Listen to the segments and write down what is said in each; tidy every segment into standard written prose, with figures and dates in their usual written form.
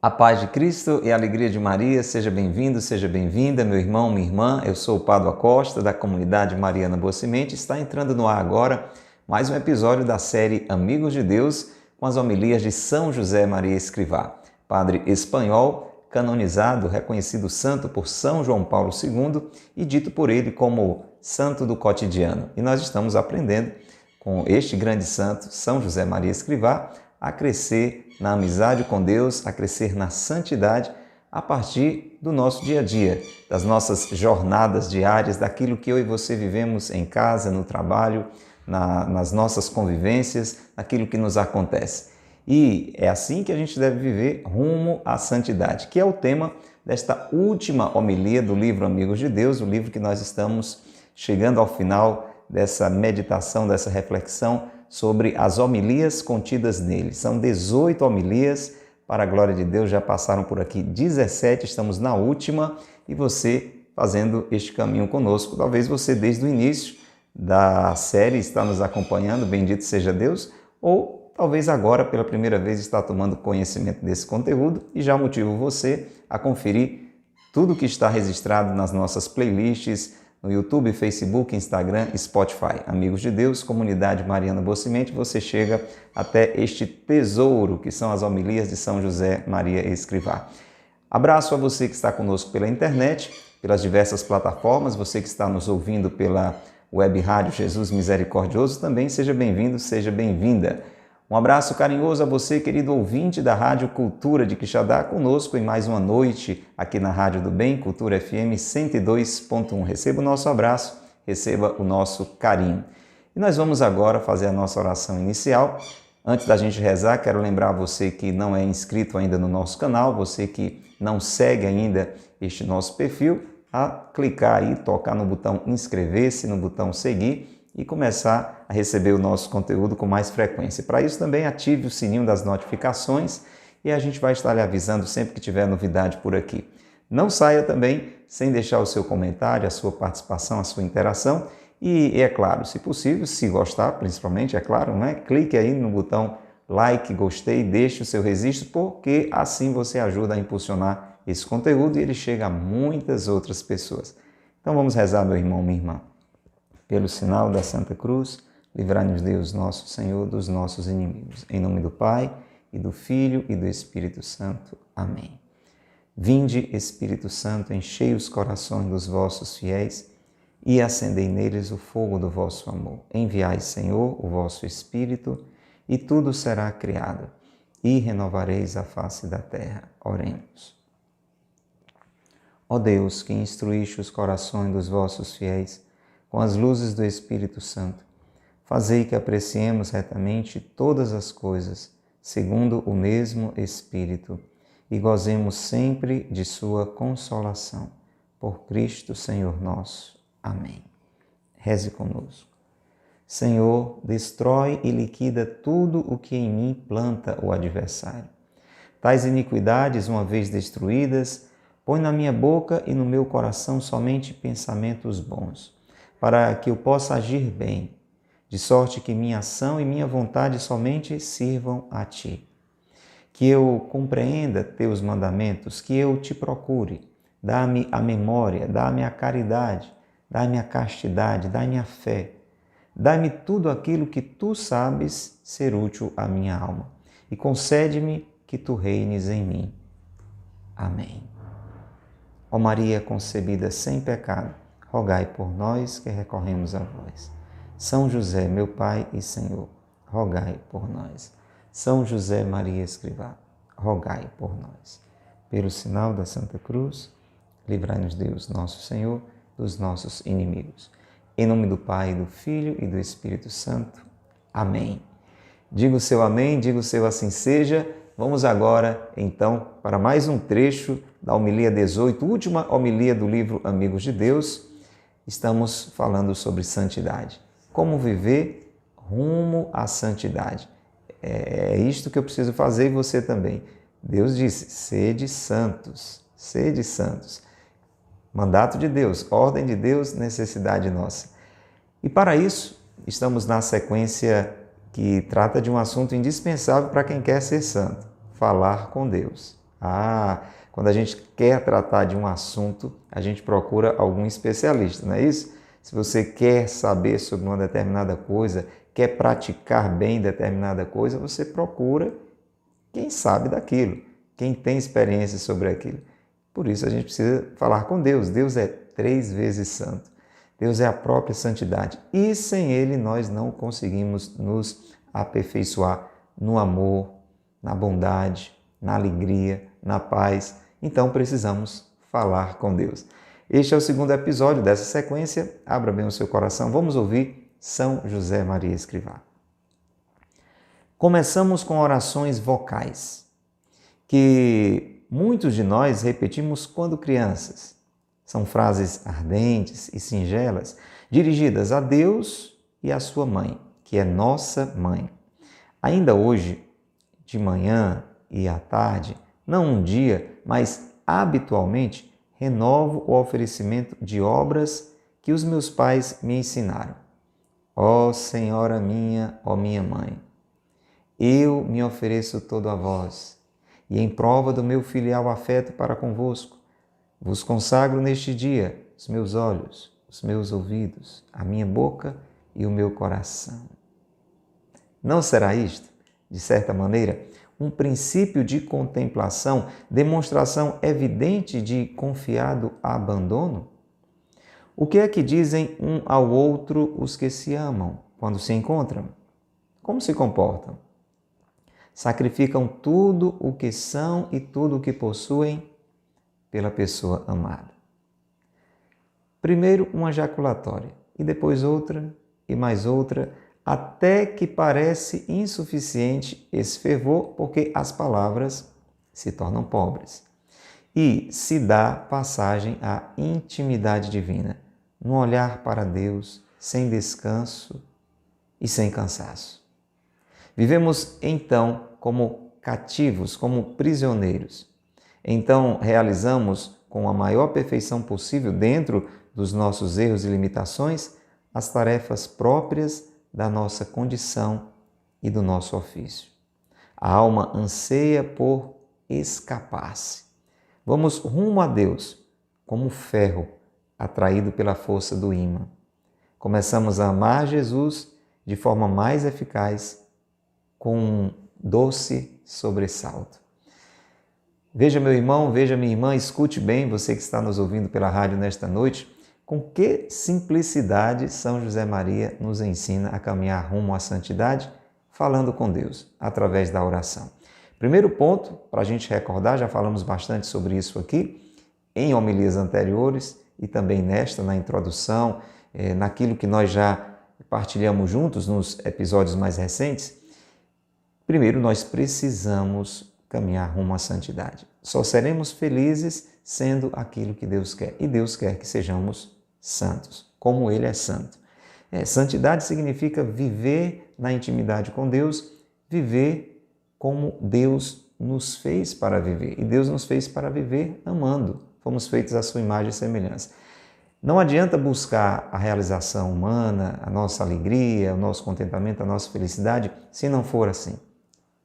A paz de Cristo e a alegria de Maria, seja bem-vindo, seja bem-vinda, meu irmão, minha irmã. Eu sou o Padre Costa, da comunidade Mariana Boa Semente. Está entrando no ar agora mais um episódio da série Amigos de Deus, com as homilias de São José Maria Escrivá, padre espanhol, canonizado, reconhecido santo por São João Paulo II e dito por ele como santo do cotidiano. E nós estamos aprendendo com este grande santo, São José Maria Escrivá, a crescer na amizade com Deus, a crescer na santidade a partir do nosso dia a dia, das nossas jornadas diárias, daquilo que eu e você vivemos em casa, no trabalho, nas nossas convivências, naquilo que nos acontece. E é assim que a gente deve viver rumo à santidade, que é o tema desta última homilia do livro Amigos de Deus, o livro que nós estamos chegando ao final dessa meditação, dessa reflexão sobre as homilias contidas nele. São 18 homilias, para a glória de Deus, já passaram por aqui 17, estamos na última, e você fazendo este caminho conosco. Talvez você desde o início da série está nos acompanhando, bendito seja Deus, ou talvez agora pela primeira vez está tomando conhecimento desse conteúdo e já motivo você a conferir tudo que está registrado nas nossas playlists, no YouTube, Facebook, Instagram e Spotify. Amigos de Deus, comunidade Mariana Boa Semente, você chega até este tesouro que são as homilias de São José Maria Escrivá. Abraço a você que está conosco pela internet, pelas diversas plataformas, você que está nos ouvindo pela web rádio Jesus Misericordioso, também seja bem-vindo, seja bem-vinda. Um abraço carinhoso a você, querido ouvinte da Rádio Cultura de Quixadá, conosco em mais uma noite aqui na Rádio do Bem, Cultura FM 102.1. Receba o nosso abraço, receba o nosso carinho. E nós vamos agora fazer a nossa oração inicial. Antes da gente rezar, quero lembrar você que não é inscrito ainda no nosso canal, você que não segue ainda este nosso perfil, a clicar aí, tocar no botão inscrever-se, no botão seguir, e começar a receber o nosso conteúdo com mais frequência. Para isso também ative o sininho das notificações e a gente vai estar lhe avisando sempre que tiver novidade por aqui. Não saia também sem deixar o seu comentário, a sua participação, a sua interação e é claro, se possível, se gostar principalmente, é claro, né? Clique aí no botão like, gostei, deixe o seu registro, porque assim você ajuda a impulsionar esse conteúdo e ele chega a muitas outras pessoas. Então vamos rezar, meu irmão, minha irmã. Pelo sinal da Santa Cruz, livrai-nos Deus, nosso Senhor, dos nossos inimigos. Em nome do Pai, e do Filho, e do Espírito Santo. Amém. Vinde, Espírito Santo, enchei os corações dos vossos fiéis e acendei neles o fogo do vosso amor. Enviai, Senhor, o vosso Espírito, e tudo será criado, e renovareis a face da terra. Oremos. Ó Deus, que instruíste os corações dos vossos fiéis, com as luzes do Espírito Santo, fazei que apreciemos retamente todas as coisas, segundo o mesmo Espírito, e gozemos sempre de sua consolação. Por Cristo, Senhor nosso. Amém. Reze conosco. Senhor, destrói e liquida tudo o que em mim planta o adversário. Tais iniquidades, uma vez destruídas, põe na minha boca e no meu coração somente pensamentos bons, para que eu possa agir bem, de sorte que minha ação e minha vontade somente sirvam a Ti. Que eu compreenda Teus mandamentos, que eu Te procure. Dá-me a memória, dá-me a caridade, dá-me a castidade, dá-me a fé. Dá-me tudo aquilo que Tu sabes ser útil à minha alma. E concede-me que Tu reines em mim. Amém. Ó Maria concebida sem pecado, rogai por nós que recorremos a vós. São José, meu Pai e Senhor, rogai por nós. São José Maria Escrivá, rogai por nós. Pelo sinal da Santa Cruz, livrai-nos Deus, nosso Senhor, dos nossos inimigos. Em nome do Pai, do Filho e do Espírito Santo. Amém. Diga o seu amém, diga o seu assim seja. Vamos agora, então, para mais um trecho da homilia 18, última homilia do livro Amigos de Deus. Estamos falando sobre santidade. Como viver rumo à santidade. É isto que eu preciso fazer e você também. Deus disse, sede santos, sede santos. Mandato de Deus, ordem de Deus, necessidade nossa. E para isso, estamos na sequência que trata de um assunto indispensável para quem quer ser santo, falar com Deus. Quando a gente quer tratar de um assunto, a gente procura algum especialista, não é isso? Se você quer saber sobre uma determinada coisa, quer praticar bem determinada coisa, você procura quem sabe daquilo, quem tem experiência sobre aquilo. Por isso a gente precisa falar com Deus. Deus é 3 vezes santo. Deus é a própria santidade. E sem Ele nós não conseguimos nos aperfeiçoar no amor, na bondade, na alegria, na paz. Então precisamos falar com Deus. Este é o segundo episódio dessa sequência. Abra bem o seu coração. Vamos ouvir São José Maria Escrivá. Começamos com orações vocais, que muitos de nós repetimos quando crianças. São frases ardentes e singelas, dirigidas a Deus e à sua mãe, que é nossa mãe. Ainda hoje, de manhã e à tarde, não um dia, mas habitualmente, renovo o oferecimento de obras que os meus pais me ensinaram. Ó Senhora minha, ó minha mãe, eu me ofereço todo a vós, e em prova do meu filial afeto para convosco, vos consagro neste dia os meus olhos, os meus ouvidos, a minha boca e o meu coração. Não será isto, de certa maneira, um princípio de contemplação, demonstração evidente de confiado abandono? O que é que dizem um ao outro os que se amam quando se encontram? Como se comportam? Sacrificam tudo o que são e tudo o que possuem pela pessoa amada. Primeiro uma jaculatória, e depois outra, e mais outra, até que parece insuficiente esse fervor, porque as palavras se tornam pobres. E se dá passagem à intimidade divina, no olhar para Deus, sem descanso e sem cansaço. Vivemos então como cativos, como prisioneiros. Então realizamos com a maior perfeição possível, dentro dos nossos erros e limitações, as tarefas próprias da nossa condição e do nosso ofício. A alma anseia por escapar-se. Vamos rumo a Deus, como ferro atraído pela força do ímã. Começamos a amar Jesus de forma mais eficaz, com um doce sobressalto. Veja, meu irmão, veja, minha irmã, escute bem, você que está nos ouvindo pela rádio nesta noite, com que simplicidade São José Maria nos ensina a caminhar rumo à santidade, falando com Deus, através da oração. Primeiro ponto, para a gente recordar, já falamos bastante sobre isso aqui, em homilias anteriores e também nesta, na introdução, naquilo que nós já partilhamos juntos nos episódios mais recentes. Primeiro, nós precisamos caminhar rumo à santidade. Só seremos felizes sendo aquilo que Deus quer. E Deus quer que sejamos santos, como Ele é santo. Santidade significa viver na intimidade com Deus, viver como Deus nos fez para viver. E Deus nos fez para viver amando. Fomos feitos à sua imagem e semelhança. Não adianta buscar a realização humana, a nossa alegria, o nosso contentamento, a nossa felicidade, se não for assim.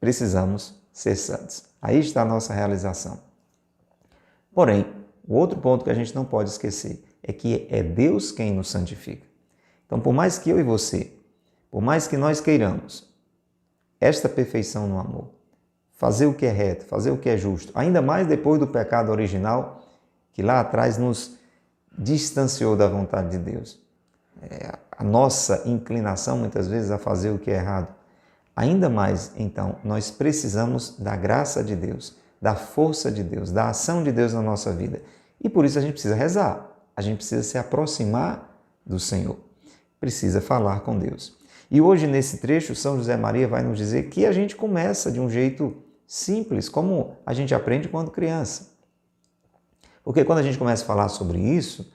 Precisamos ser santos. Aí está a nossa realização. Porém, o outro ponto que a gente não pode esquecer é que é Deus quem nos santifica. Então, por mais que eu e você, por mais que nós queiramos esta perfeição no amor, fazer o que é reto, fazer o que é justo, ainda mais depois do pecado original, que lá atrás nos distanciou da vontade de Deus. A nossa inclinação, muitas vezes, a fazer o que é errado. Ainda mais, então, nós precisamos da graça de Deus, da força de Deus, da ação de Deus na nossa vida. E por isso a gente precisa rezar, a gente precisa se aproximar do Senhor, precisa falar com Deus. E hoje, nesse trecho, São José Maria vai nos dizer que a gente começa de um jeito simples, como a gente aprende quando criança. Porque quando a gente começa a falar sobre isso,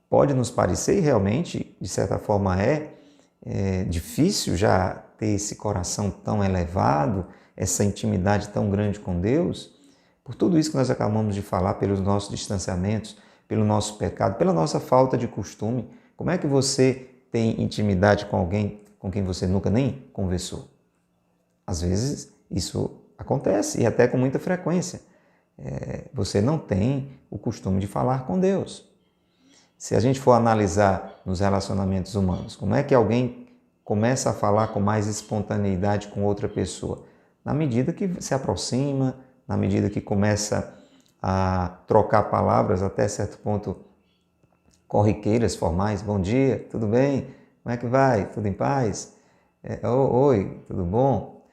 pode nos parecer, e realmente, de certa forma, é difícil já ter esse coração tão elevado, essa intimidade tão grande com Deus, por tudo isso que nós acabamos de falar, pelos nossos distanciamentos, pelo nosso pecado, pela nossa falta de costume. Como é que você tem intimidade com alguém com quem você nunca nem conversou? Às vezes, isso acontece, e até com muita frequência. Você não tem o costume de falar com Deus. Se a gente for analisar nos relacionamentos humanos, como é que alguém começa a falar com mais espontaneidade com outra pessoa? Na medida que se aproxima, na medida que começa a trocar palavras até certo ponto corriqueiras, formais. Bom dia, tudo bem? Como é que vai? Tudo em paz? Oi, tudo bom?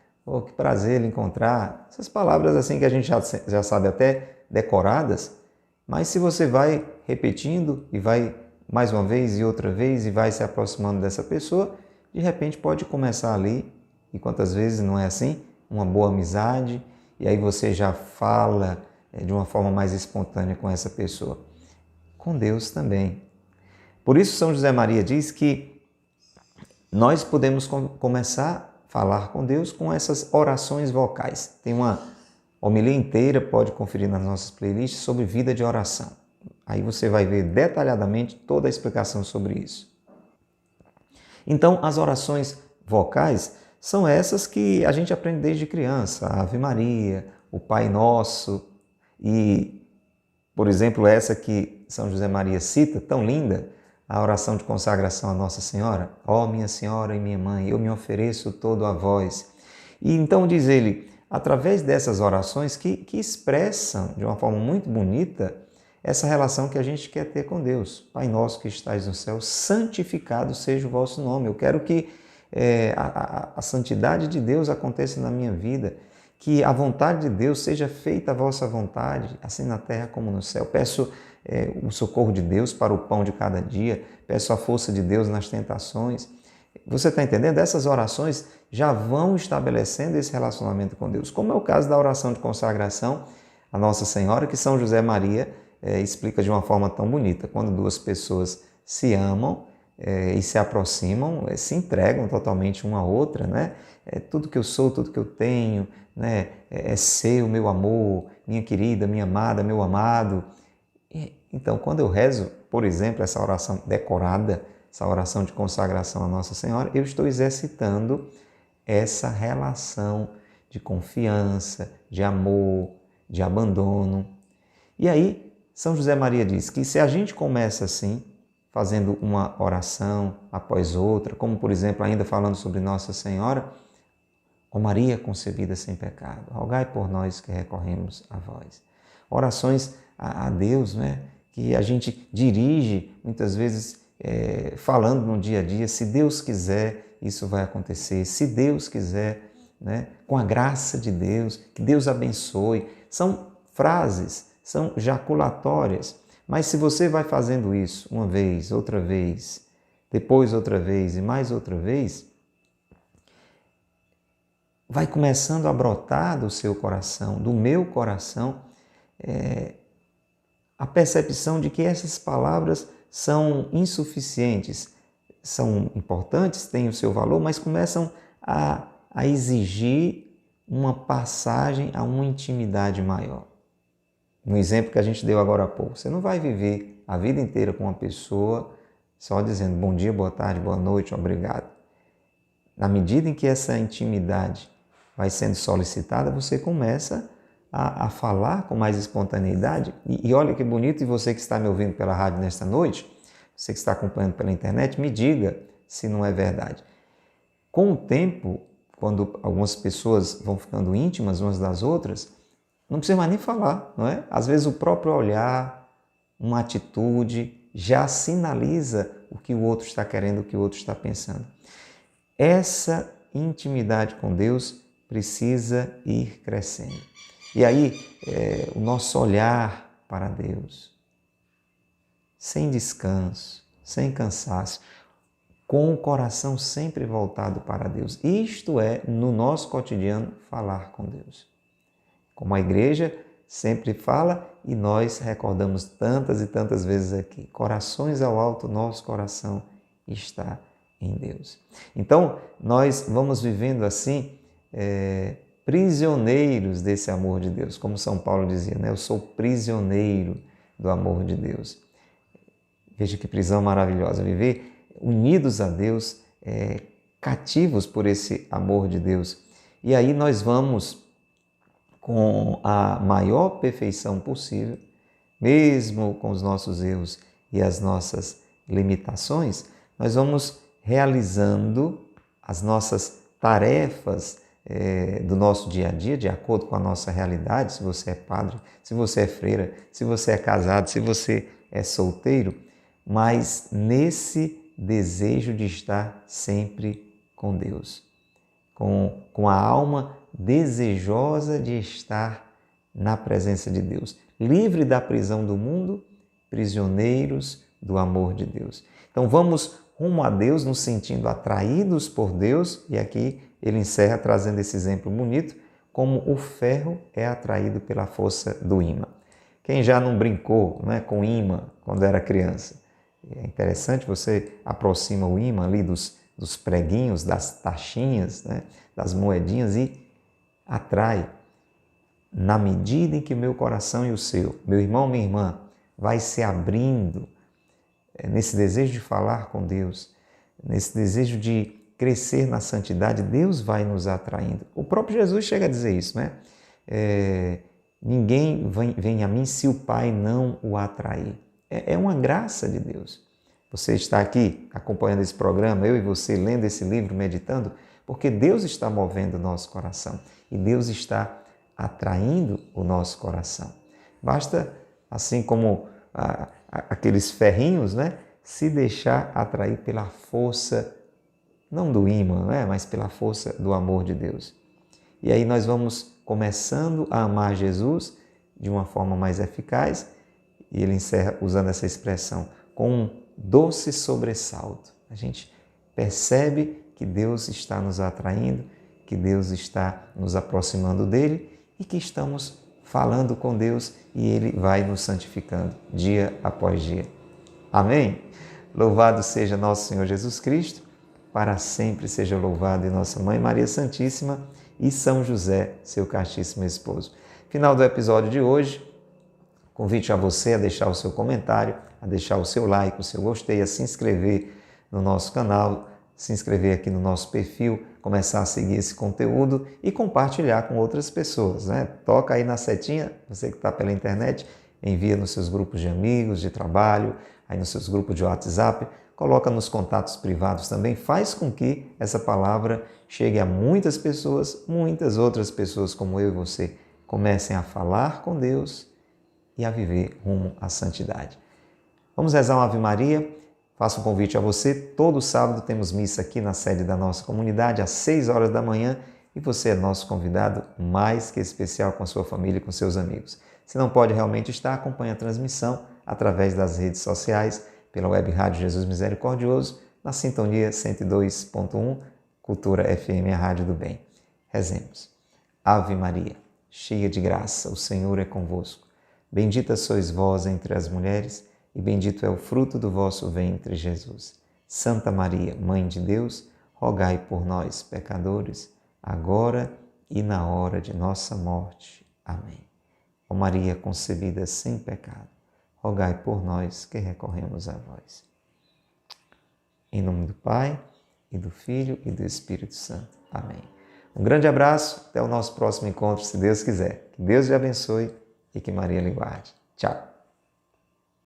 Que prazer lhe encontrar. Essas palavras assim que a gente já sabe até decoradas, mas se você vai repetindo e vai mais uma vez e outra vez e vai se aproximando dessa pessoa, de repente pode começar ali, e quantas vezes não é assim, uma boa amizade, e aí você já fala de uma forma mais espontânea com essa pessoa. Com Deus também. Por isso São José Maria diz que nós podemos começar a falar com Deus com essas orações vocais. Tem uma homilia inteira, pode conferir nas nossas playlists, sobre vida de oração. Aí você vai ver detalhadamente toda a explicação sobre isso. Então, as orações vocais são essas que a gente aprende desde criança. A Ave Maria, o Pai Nosso e, por exemplo, essa que São José Maria cita, tão linda, a oração de consagração à Nossa Senhora. Ó minha Senhora e minha Mãe, eu me ofereço todo a vós. E então diz ele, através dessas orações que expressam de uma forma muito bonita essa relação que a gente quer ter com Deus. Pai nosso que estais no céu, santificado seja o vosso nome. Eu quero que a santidade de Deus aconteça na minha vida, que a vontade de Deus seja feita a vossa vontade, assim na terra como no céu. Peço o socorro de Deus para o pão de cada dia, peço a força de Deus nas tentações. Você está entendendo? Essas orações já vão estabelecendo esse relacionamento com Deus, como é o caso da oração de consagração à Nossa Senhora, que São José Maria explica de uma forma tão bonita. Quando duas pessoas se amam e se aproximam, se entregam totalmente uma à outra, né? Tudo que eu sou, tudo que eu tenho, né? É seu, meu amor, minha querida, minha amada, meu amado. Então, quando eu rezo, por exemplo, essa oração decorada, essa oração de consagração à Nossa Senhora, eu estou exercitando essa relação de confiança, de amor, de abandono. E aí, São José Maria diz que se a gente começa assim, fazendo uma oração após outra, como por exemplo, ainda falando sobre Nossa Senhora, ó Maria concebida sem pecado, rogai por nós que recorremos a vós. Orações a Deus, né? Que a gente dirige muitas vezes falando no dia a dia, se Deus quiser, isso vai acontecer, se Deus quiser, né? Com a graça de Deus, que Deus abençoe. São frases, são jaculatórias, mas se você vai fazendo isso uma vez, outra vez, depois outra vez e mais outra vez, vai começando a brotar do seu coração, do meu coração, a percepção de que essas palavras são insuficientes, são importantes, têm o seu valor, mas começam a exigir uma passagem a uma intimidade maior. No exemplo que a gente deu agora há pouco, você não vai viver a vida inteira com uma pessoa só dizendo bom dia, boa tarde, boa noite, obrigado. Na medida em que essa intimidade vai sendo solicitada, você começa a falar com mais espontaneidade. E olha que bonito, e você que está me ouvindo pela rádio nesta noite, você que está acompanhando pela internet, me diga se não é verdade. Com o tempo, quando algumas pessoas vão ficando íntimas umas das outras, não precisa mais nem falar, não é? Às vezes o próprio olhar, uma atitude, já sinaliza o que o outro está querendo, o que o outro está pensando. Essa intimidade com Deus precisa ir crescendo. E aí, o nosso olhar para Deus, sem descanso, sem cansaço, com o coração sempre voltado para Deus. Isto é, no nosso cotidiano, falar com Deus. Como a igreja sempre fala e nós recordamos tantas e tantas vezes aqui, corações ao alto, nosso coração está em Deus. Então, nós vamos vivendo assim, prisioneiros desse amor de Deus, como São Paulo dizia, né? Eu sou prisioneiro do amor de Deus. Veja que prisão maravilhosa, viver unidos a Deus, cativos por esse amor de Deus. E aí nós vamos com a maior perfeição possível, mesmo com os nossos erros e as nossas limitações, nós vamos realizando as nossas tarefas do nosso dia a dia, de acordo com a nossa realidade, se você é padre, se você é freira, se você é casado, se você é solteiro, mas nesse desejo de estar sempre com Deus, com a alma desejosa de estar na presença de Deus, livre da prisão do mundo, prisioneiros do amor de Deus. Então vamos rumo a Deus, nos sentindo atraídos por Deus, e aqui ele encerra trazendo esse exemplo bonito, como o ferro é atraído pela força do ímã. Quem já não brincou, né, com ímã quando era criança? É interessante, você aproxima o ímã ali dos preguinhos, das tachinhas, né, das moedinhas e atrai. Na medida em que o meu coração e o seu, meu irmão, minha irmã, vai se abrindo nesse desejo de falar com Deus, nesse desejo de crescer na santidade, Deus vai nos atraindo. O próprio Jesus chega a dizer isso, né? Ninguém vem a mim se o Pai não o atrair. É uma graça de Deus. Você está aqui acompanhando esse programa, eu e você lendo esse livro, meditando, porque Deus está movendo o nosso coração e Deus está atraindo o nosso coração. Basta, assim como aqueles ferrinhos, né, se deixar atrair pela força, não do ímã, né, mas pela força do amor de Deus. E aí nós vamos começando a amar Jesus de uma forma mais eficaz, e ele encerra usando essa expressão, com um doce sobressalto. A gente percebe que Deus está nos atraindo, que Deus está nos aproximando dele e que estamos falando com Deus e ele vai nos santificando dia após dia. Amém? Louvado seja nosso Senhor Jesus Cristo, para sempre seja louvado e nossa Mãe Maria Santíssima e São José, seu castíssimo esposo. Final do episódio de hoje, convite a você a deixar o seu comentário, a deixar o seu like, o seu gostei, a se inscrever no nosso canal, se inscrever aqui no nosso perfil, começar a seguir esse conteúdo e compartilhar com outras pessoas, né? Toca aí na setinha, você que está pela internet, envia nos seus grupos de amigos, de trabalho, aí nos seus grupos de WhatsApp, coloca nos contatos privados também, faz com que essa palavra chegue a muitas pessoas, muitas outras pessoas como eu e você comecem a falar com Deus e a viver rumo à santidade. Vamos rezar uma Ave Maria. Faço um convite a você. Todo sábado temos missa aqui na sede da nossa comunidade às 6 horas da manhã e você é nosso convidado mais que especial com a sua família e com seus amigos. Se não pode realmente estar, acompanhe a transmissão através das redes sociais, pela web Rádio Jesus Misericordioso, na sintonia 102.1, Cultura FM, a Rádio do Bem. Rezemos. Ave Maria, cheia de graça, o Senhor é convosco. Bendita sois vós entre as mulheres, e bendito é o fruto do vosso ventre, Jesus. Santa Maria, Mãe de Deus, rogai por nós, pecadores, agora e na hora de nossa morte. Amém. Ó Maria concebida sem pecado, rogai por nós que recorremos a vós. Em nome do Pai, e do Filho e do Espírito Santo. Amém. Um grande abraço, até o nosso próximo encontro, se Deus quiser. Que Deus lhe abençoe e que Maria lhe guarde. Tchau.